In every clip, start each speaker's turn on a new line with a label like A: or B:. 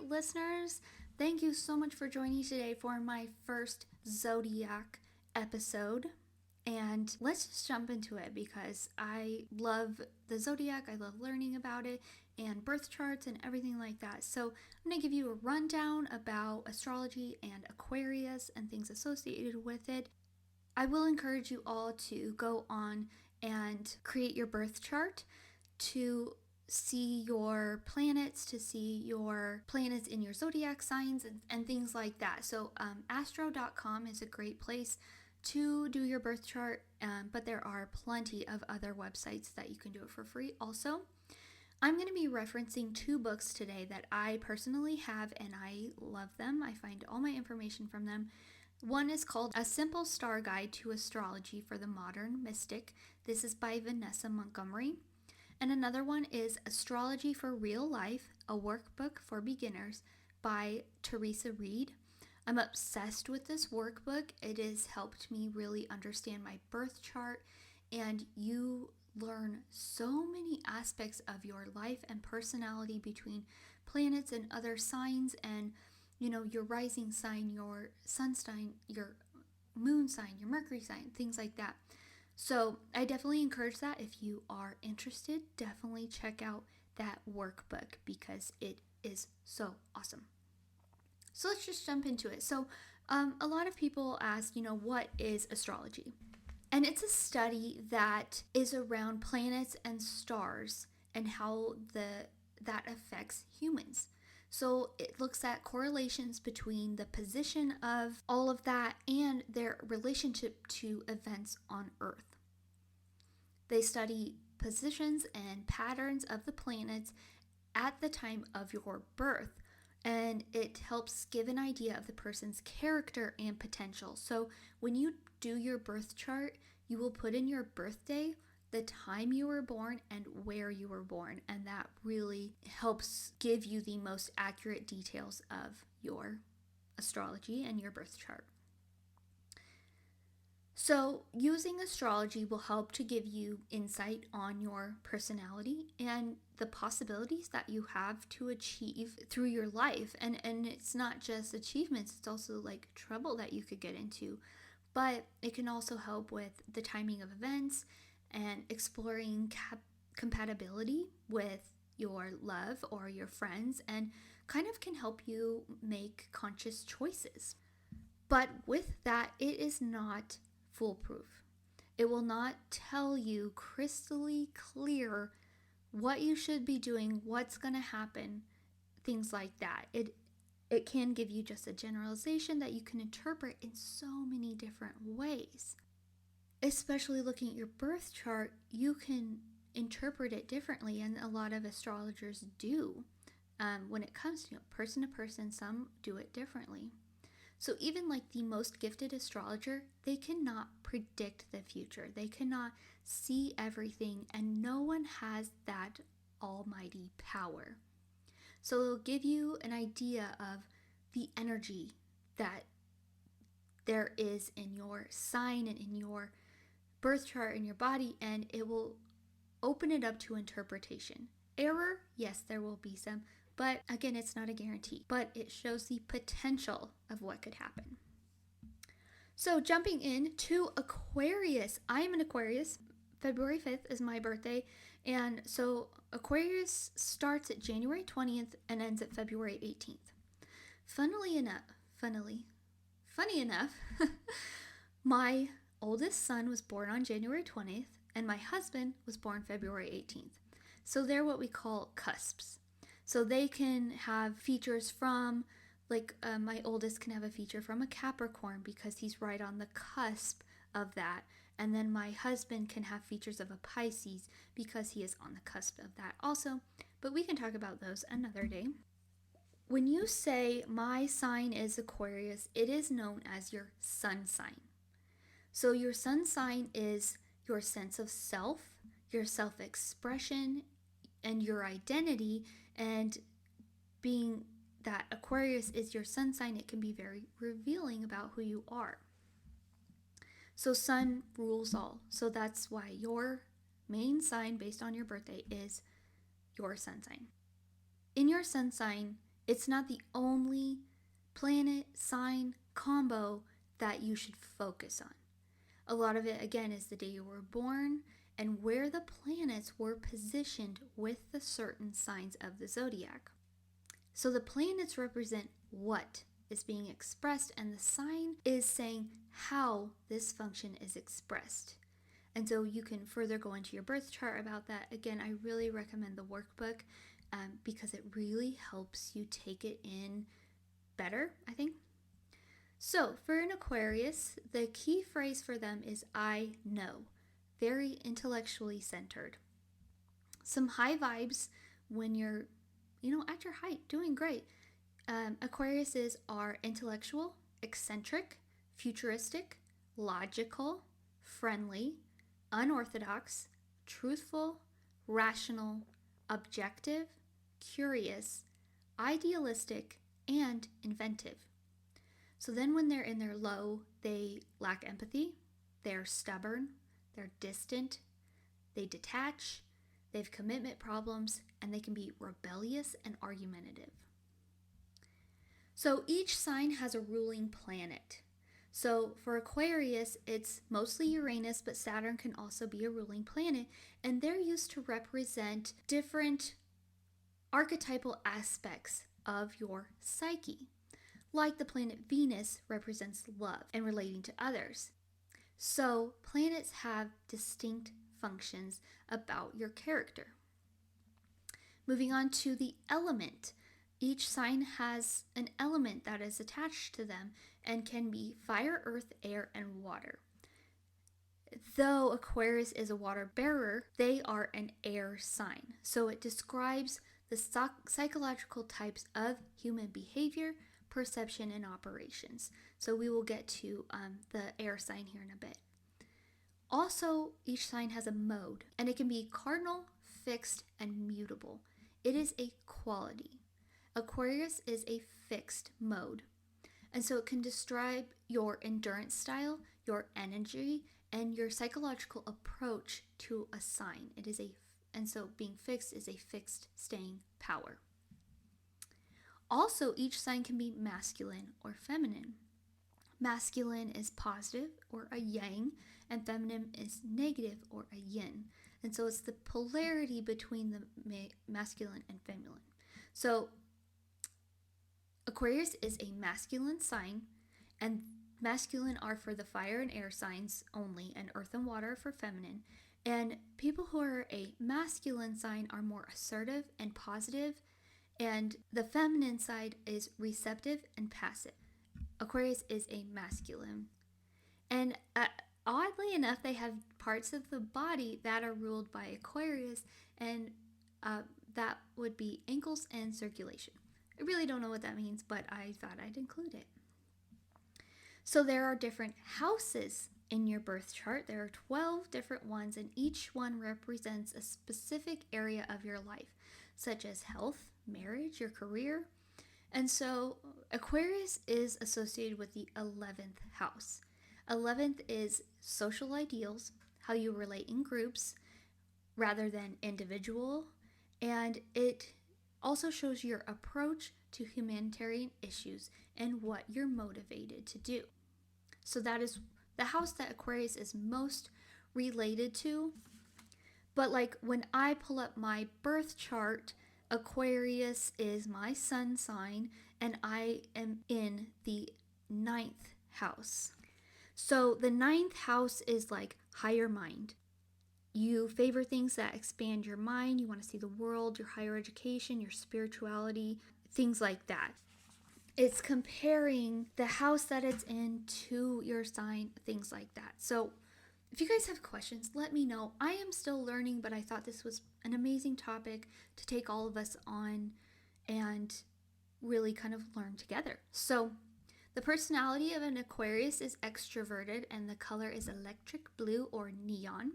A: listeners. Thank you so much for joining today for my first Zodiac episode. And let's just jump into it because I love the Zodiac. I love learning about it and birth charts and everything like that. So I'm going to give you a rundown about astrology and Aquarius and things associated with it. I will encourage you all to go on and create your birth chart to see your planets, to see your planets in your zodiac signs and things like that. So astro.com is a great place to do your birth chart, but there are plenty of other websites that you can do it for free also. I'm going to be referencing two books today that I personally have and I love them. I find all my information from them. One is called A Simple Star Guide to Astrology for the Modern Mystic. This is by Vanessa Montgomery. And another one is Astrology for Real Life, a workbook for beginners by Teresa Reed. I'm obsessed with this workbook. It has helped me really understand my birth chart, and you learn so many aspects of your life and personality between planets and other signs and, your rising sign, your sun sign, your moon sign, your Mercury sign, things like that. So I definitely encourage that. If you are interested, definitely check out that workbook because it is so awesome. So let's just jump into it. So a lot of people ask, what is astrology? And it's a study that is around planets and stars and how that affects humans. So it looks at correlations between the position of all of that and their relationship to events on Earth. They study positions and patterns of the planets at the time of your birth, and it helps give an idea of the person's character and potential. So when you do your birth chart, you will put in your birthday, the time you were born, and where you were born, and that really helps give you the most accurate details of your astrology and your birth chart. So using astrology will help to give you insight on your personality and the possibilities that you have to achieve through your life. And it's not just achievements, it's also like trouble that you could get into. But it can also help with the timing of events and exploring compatibility with your love or your friends, and kind of can help you make conscious choices. But with that, it is not foolproof. It will not tell you crystally clear what you should be doing, what's going to happen, things like that. It can give you just a generalization that you can interpret in so many different ways. Especially looking at your birth chart, you can interpret it differently, and a lot of astrologers do. When it comes to person, some do it differently. So even like the most gifted astrologer, they cannot predict the future. They cannot see everything, and no one has that almighty power. So it'll give you an idea of the energy that there is in your sign and in your birth chart in your body, and it will open it up to interpretation. Error, yes, there will be some, but again, it's not a guarantee, but it shows the potential of what could happen. So jumping into Aquarius, I am an Aquarius. February 5th is my birthday, and so Aquarius starts at January 20th and ends at February 18th. Funny enough, my oldest son was born on January 20th, and my husband was born February 18th. So they're what we call cusps. So they can have features from, my oldest can have a feature from a Capricorn because he's right on the cusp of that. And then my husband can have features of a Pisces because he is on the cusp of that also. But we can talk about those another day. When you say my sign is Aquarius, it is known as your sun sign. So your sun sign is your sense of self, your self-expression, and your identity. And being that Aquarius is your sun sign, it can be very revealing about who you are. So sun rules all. So that's why your main sign based on your birthday is your sun sign. In your sun sign, It's not the only planet sign combo that you should focus on. A lot of it, again, is the day you were born and where the planets were positioned with the certain signs of the zodiac. So the planets represent what is being expressed, and the sign is saying how this function is expressed. And so you can further go into your birth chart about that. Again, I really recommend the workbook because it really helps you take it in better, I think. So for an Aquarius, the key phrase for them is I know. Very intellectually centered. Some high vibes when you're, at your height, doing great. Aquariuses are intellectual, eccentric, futuristic, logical, friendly, unorthodox, truthful, rational, objective, curious, idealistic, and inventive. So then when they're in their low, they lack empathy, they're stubborn, they're distant, they detach, they have commitment problems, and they can be rebellious and argumentative. So each sign has a ruling planet. So for Aquarius, it's mostly Uranus, but Saturn can also be a ruling planet, and they're used to represent different archetypal aspects of your psyche. Like the planet Venus represents love and relating to others. So planets have distinct functions about your character. Moving on to the element. Each sign has an element that is attached to them and can be fire, earth, air, and water. Though Aquarius is a water bearer, they are an air sign. So it describes the psychological types of human behavior, perception, and operations. So we will get to the air sign here in a bit. Also, each sign has a mode, and it can be cardinal, fixed, and mutable. It is a quality. Aquarius is a fixed mode, and so it can describe your endurance style, your energy, and your psychological approach to a sign. And so being fixed is a fixed staying power. Also, each sign can be masculine or feminine. Masculine is positive or a yang, and feminine is negative or a yin. And so it's the polarity between the masculine and feminine. So Aquarius is a masculine sign, and masculine are for the fire and air signs only, and earth and water for feminine. And people who are a masculine sign are more assertive and positive, and the feminine side is receptive and passive. Aquarius is a masculine. And oddly enough, they have parts of the body that are ruled by Aquarius, and that would be ankles and circulation. I really don't know what that means, but I thought I'd include it. So there are different houses in your birth chart. There are 12 different ones, and each one represents a specific area of your life, such as health, marriage, your career. And so Aquarius is associated with the 11th house. 11th is social ideals, how you relate in groups rather than individual, and it also shows your approach to humanitarian issues and what you're motivated to do. So that is the house that Aquarius is most related to. But like when I pull up my birth chart, Aquarius is my sun sign, and I am in the 9th house. So the 9th house is like higher mind. You favor things that expand your mind. You want to see the world, your higher education, your spirituality, things like that. It's comparing the house that it's in to your sign, things like that. So if you guys have questions, let me know. I am still learning, but I thought this was an amazing topic to take all of us on and really kind of learn together. So the personality of an Aquarius is extroverted, and the color is electric blue or neon.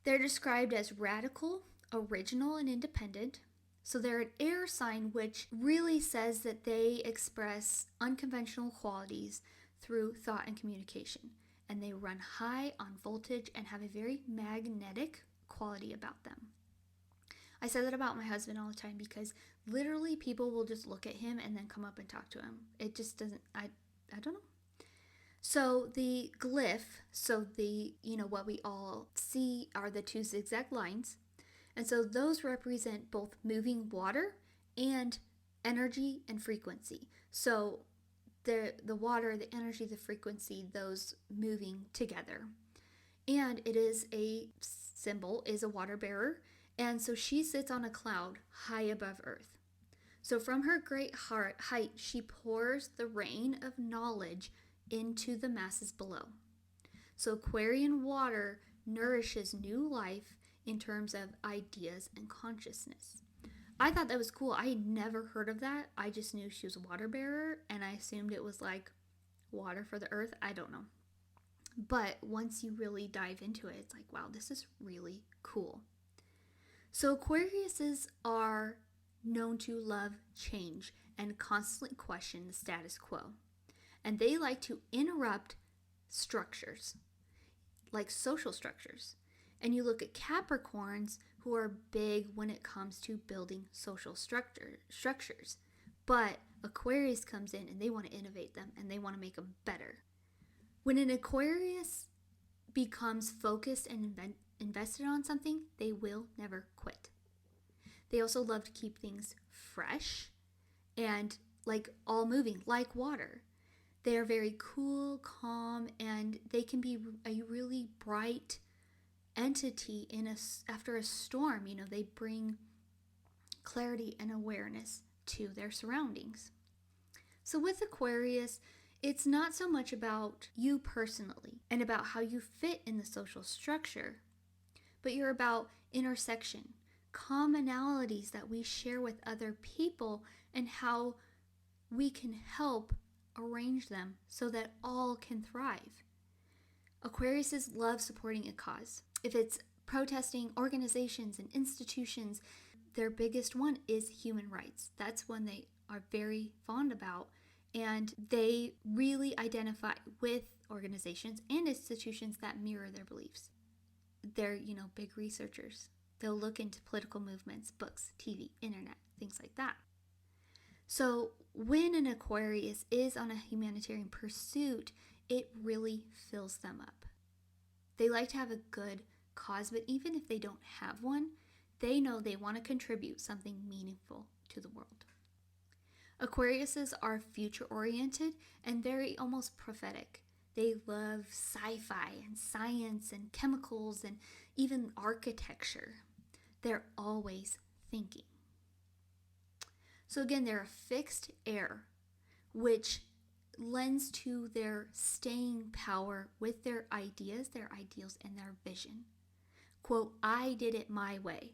A: They're described as radical, original, and independent. So they're an air sign, which really says that they express unconventional qualities through thought and communication. And they run high on voltage and have a very magnetic quality about them. I say that about my husband all the time because literally people will just look at him and then come up and talk to him. It just doesn't, I don't know. So the glyph, so the, what we all see are the two zigzag lines. And so those represent both moving water and energy and frequency. So the water, the energy, the frequency, those moving together. And it is a symbol, is a water bearer. And so she sits on a cloud high above earth. So from her great height, she pours the rain of knowledge into the masses below. So Aquarian water nourishes new life in terms of ideas and consciousness. I thought that was cool. I had never heard of that. I just knew she was a water bearer, and I assumed it was like water for the earth. I don't know. But once you really dive into it, it's like, wow, this is really cool. So Aquariuses are known to love change and constantly question the status quo. And they like to interrupt structures, like social structures. And you look at Capricorns, who are big when it comes to building social structures. But Aquarius comes in and they want to innovate them and they want to make them better. When an Aquarius becomes focused and invested on something, they will never quit. They also love to keep things fresh and like all moving, like water. They are very cool, calm, and they can be a really bright entity after a storm. They bring clarity and awareness to their surroundings. So with Aquarius, it's not so much about you personally and about how you fit in the social structure, but you're about intersection, commonalities that we share with other people, and how we can help arrange them so that all can thrive. Aquariuses love supporting a cause. If it's protesting organizations and institutions, their biggest one is human rights. That's one they are very fond about, and they really identify with organizations and institutions that mirror their beliefs. They're, big researchers. They'll look into political movements, books, TV, internet, things like that. So when an Aquarius is on a humanitarian pursuit, it really fills them up. They like to have a good cause, but even if they don't have one, they know they want to contribute something meaningful to the world. Aquariuses are future-oriented and very almost prophetic. They love sci-fi and science and chemicals and even architecture. They're always thinking. So again, they're a fixed air, which lends to their staying power with their ideas, their ideals, and their vision. Quote, I did it my way.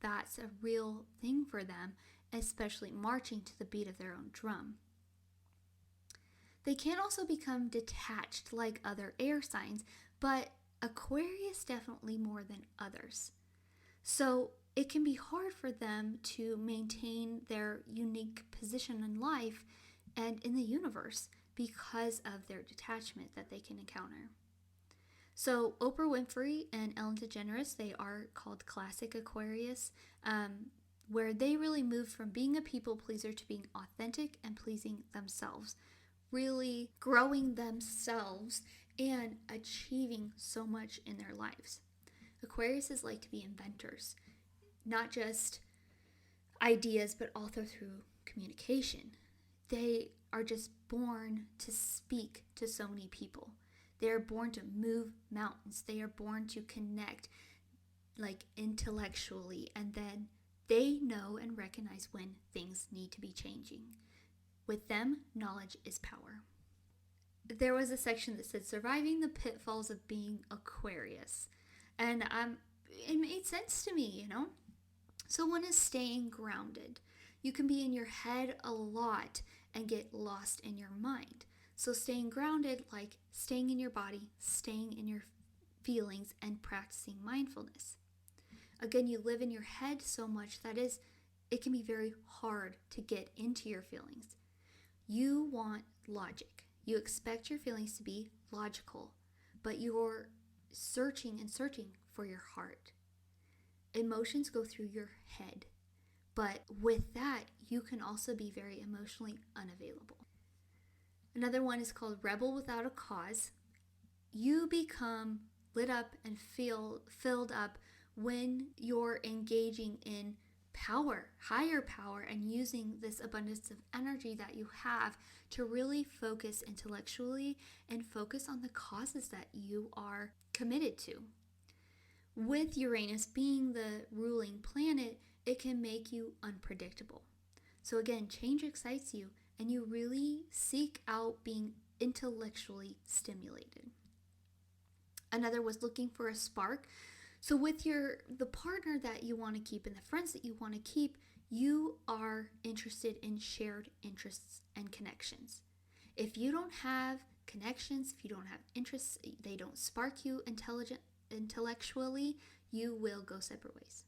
A: That's a real thing for them, especially marching to the beat of their own drum. They can also become detached like other air signs, but Aquarius definitely more than others. So it can be hard for them to maintain their unique position in life and in the universe because of their detachment that they can encounter. So Oprah Winfrey and Ellen DeGeneres, they are called classic Aquarius, where they really move from being a people pleaser to being authentic and pleasing themselves, really growing themselves and achieving so much in their lives. Aquariuses like to be inventors, not just ideas, but also through communication. They are just born to speak to so many people. They are born to move mountains. They are born to connect like intellectually, and then they know and recognize when things need to be changing. With them, knowledge is power. There was a section that said surviving the pitfalls of being Aquarius. And it made sense to me, So one is staying grounded. You can be in your head a lot and get lost in your mind. So staying grounded, like staying in your body, staying in your feelings, and practicing mindfulness. Again, you live in your head so much that it can be very hard to get into your feelings. You want logic. You expect your feelings to be logical, but you're searching for your heart. Emotions go through your head, But with that, you can also be very emotionally unavailable. Another one is called rebel without a cause. You become lit up and feel filled up when you're engaging in power, higher power, and using this abundance of energy that you have to really focus intellectually and focus on the causes that you are committed to. With Uranus being the ruling planet, it can make you unpredictable. So again, change excites you and you really seek out being intellectually stimulated. Another was looking for a spark. So with the partner that you want to keep and the friends that you want to keep, you are interested in shared interests and connections. If you don't have connections, if you don't have interests, they don't spark you intellectually, you will go separate ways.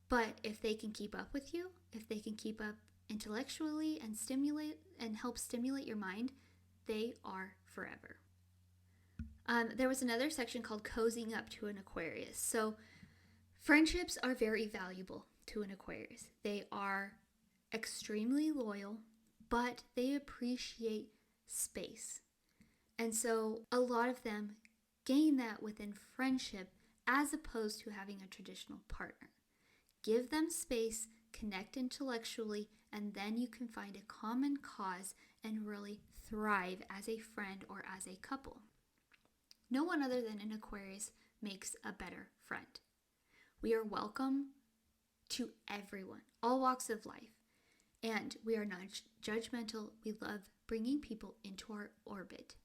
A: But if they can keep up with you, if they can keep up intellectually and help stimulate your mind, they are forever. There was another section called cozying up to an Aquarius. So friendships are very valuable to an Aquarius. They are extremely loyal, but they appreciate space. And so a lot of them gain that within friendship as opposed to having a traditional partner. Give them space, connect intellectually, and then you can find a common cause and really thrive as a friend or as a couple. No one other than an Aquarius makes a better friend. We are welcome to everyone, all walks of life, and we are not judgmental. We love bringing people into our orbit.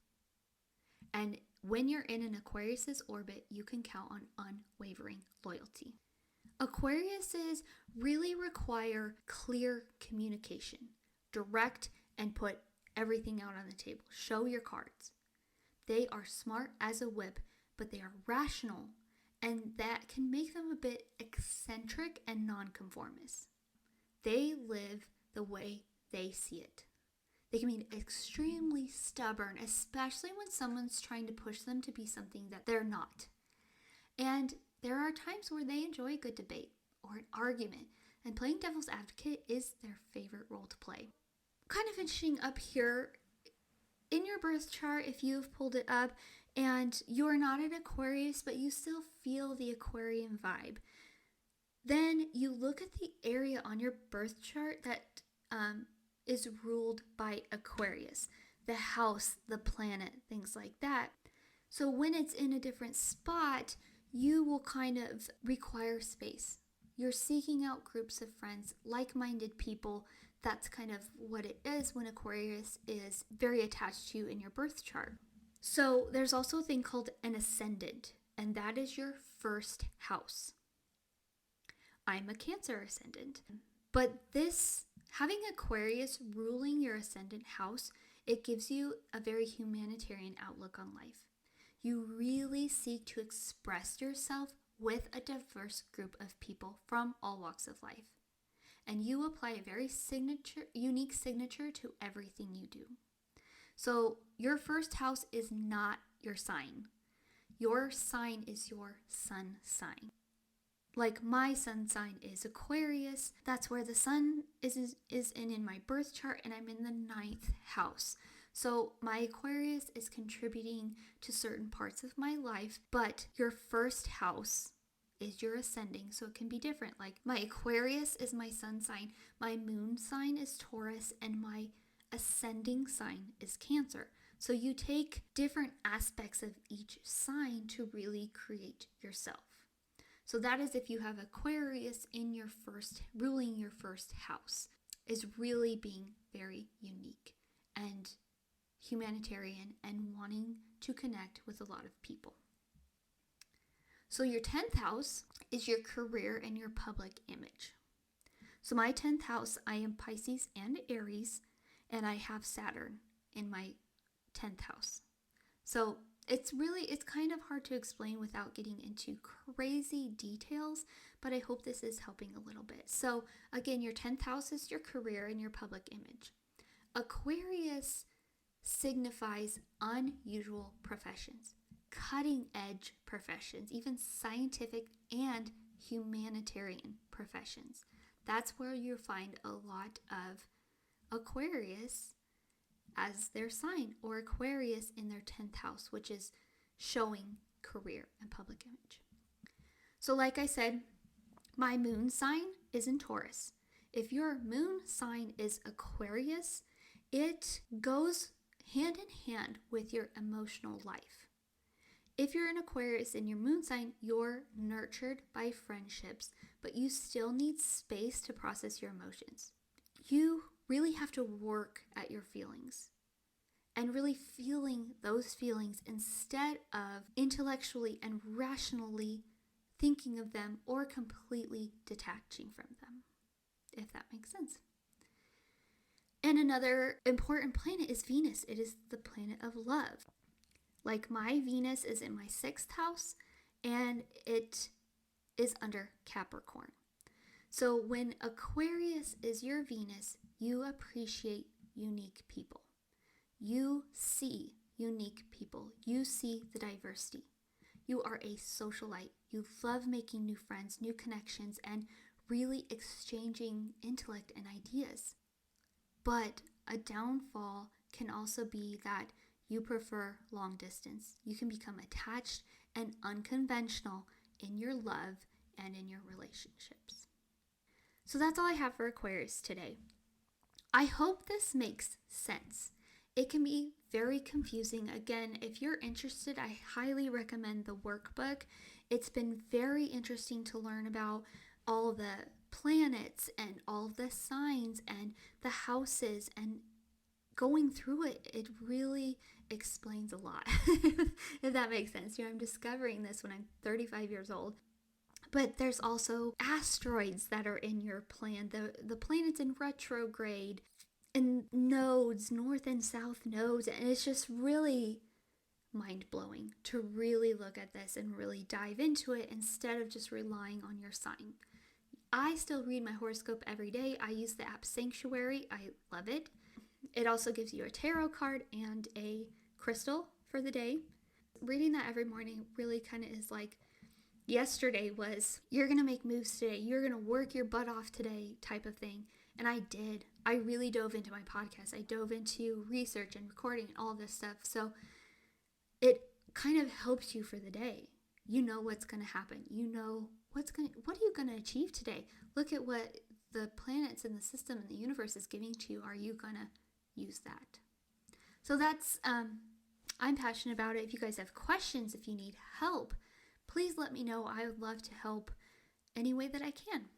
A: And when you're in an Aquarius's orbit, you can count on unwavering loyalty. Aquariuses really require clear communication, direct and put everything out on the table. Show your cards. They are smart as a whip, but they are rational, and that can make them a bit eccentric and nonconformist. They live the way they see it. They can be extremely stubborn, especially when someone's trying to push them to be something that they're not. And there are times where they enjoy a good debate or an argument, and playing devil's advocate is their favorite role to play. Kind of interesting up here, in your birth chart, if you've pulled it up and you're not an Aquarius, but you still feel the Aquarian vibe, then you look at the area on your birth chart that is ruled by Aquarius, the house, the planet, things like that. So when it's in a different spot, you will kind of require space. You're seeking out groups of friends, like-minded people. That's kind of what it is when Aquarius is very attached to you in your birth chart. So there's also a thing called an ascendant, and that is your first house. I'm a Cancer ascendant, but having Aquarius ruling your ascendant house, it gives you a very humanitarian outlook on life. You really seek to express yourself with a diverse group of people from all walks of life. And you apply a very unique signature to everything you do. So your first house is not your sign. Your sign is your sun sign. Like my sun sign is Aquarius. That's where the sun is in my birth chart, and I'm in the 9th house. So my Aquarius is contributing to certain parts of my life, but your first house is your ascending, so it can be different. Like my Aquarius is my sun sign, my moon sign is Taurus, and my ascending sign is Cancer. So you take different aspects of each sign to really create yourself. So that is if you have Aquarius ruling your first house, is really being very unique and humanitarian and wanting to connect with a lot of people. So your 10th house is your career and your public image. So my 10th house, I am Pisces and Aries, and I have Saturn in my 10th house. So it's kind of hard to explain without getting into crazy details, but I hope this is helping a little bit. So again, your 10th house is your career and your public image. Aquarius signifies unusual professions, cutting edge professions, even scientific and humanitarian professions. That's where you find a lot of Aquarius as their sign, or Aquarius in their 10th house, which is showing career and public image. So like I said, my moon sign is in Taurus. If your moon sign is Aquarius, it goes hand in hand with your emotional life. If you're an Aquarius in your moon sign, you're nurtured by friendships, but you still need space to process your emotions. You really have to work at your feelings and really feeling those feelings instead of intellectually and rationally thinking of them or completely detaching from them, if that makes sense. And another important planet is Venus. It is the planet of love. Like my Venus is in my 6th house and it is under Capricorn. So when Aquarius is your Venus, you appreciate unique people. You see unique people. You see the diversity. You are a socialite. You love making new friends, new connections, and really exchanging intellect and ideas. But a downfall can also be that you prefer long distance. You can become attached and unconventional in your love and in your relationships. So that's all I have for Aquarius today. I hope this makes sense. It can be very confusing. Again, if you're interested, I highly recommend the workbook. It's been very interesting to learn about all the planets and all the signs and the houses, and going through it, it really explains a lot, if that makes sense. I'm discovering this when I'm 35 years old. But there's also asteroids that are in your plan, the planets in retrograde, and nodes, north and south nodes, and it's just really mind-blowing to really look at this and really dive into it instead of just relying on your sign. I still read my horoscope every day. I use the app Sanctuary. I love it. It also gives you a tarot card and a crystal for the day. Reading that every morning really kind of is like, yesterday was, you're going to make moves today. You're going to work your butt off today type of thing. And I did. I really dove into my podcast. I dove into research and recording and all this stuff. So it kind of helps you for the day. You know what's going to happen. You know what are you going to achieve today? Look at what the planets and the system and the universe is giving to you. Are you going to use that? So that's, I'm passionate about it. If you guys have questions, if you need help, please let me know. I would love to help any way that I can.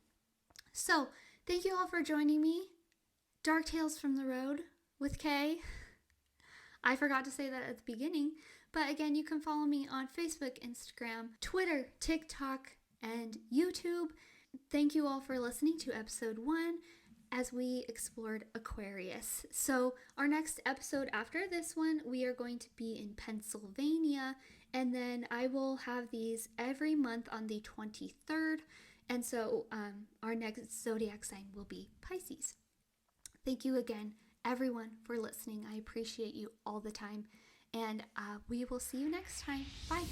A: So thank you all for joining me. Dark Tales from the Road with Kay. I forgot to say that at the beginning, but again, you can follow me on Facebook, Instagram, Twitter, TikTok, and YouTube. Thank you all for listening to episode 1 as we explored Aquarius. So our next episode after this one, we are going to be in Pennsylvania, and then I will have these every month on the 23rd. And so our next zodiac sign will be Pisces. Thank you again, everyone, for listening. I appreciate you all the time. And we will see you next time. Bye.